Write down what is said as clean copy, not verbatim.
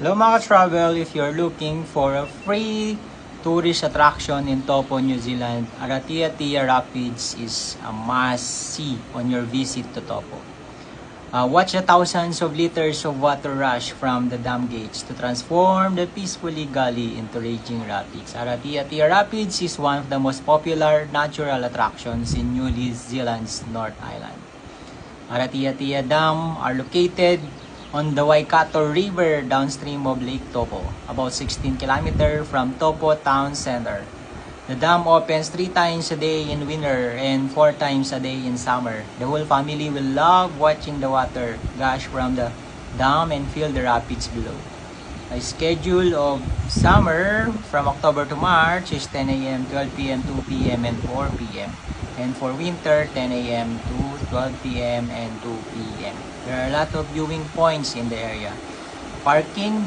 Hello mga travel, if you're looking for a free tourist attraction in Topo, New Zealand, Aratia Rapids is a must-see on your visit to Topo. Watch the thousands of liters of water rush from the dam gates to transform the peacefully gully into raging rapids. Aratia Rapids is one of the most popular natural attractions in New Zealand's North Island. Aratia Dam are located on the Waikato River downstream of Lake Topo, about 16 km from Topo town center. The dam opens 3 times a day in winter and 4 times a day in summer. The whole family will love watching the water gush from the dam and fill the rapids below. A schedule of summer from October to March is 10 a.m., 12 p.m., 2 p.m., and 4 p.m. And for winter, 10 a.m. to 12 p.m. and 2 p.m. There are a lot of viewing points in the area. Parking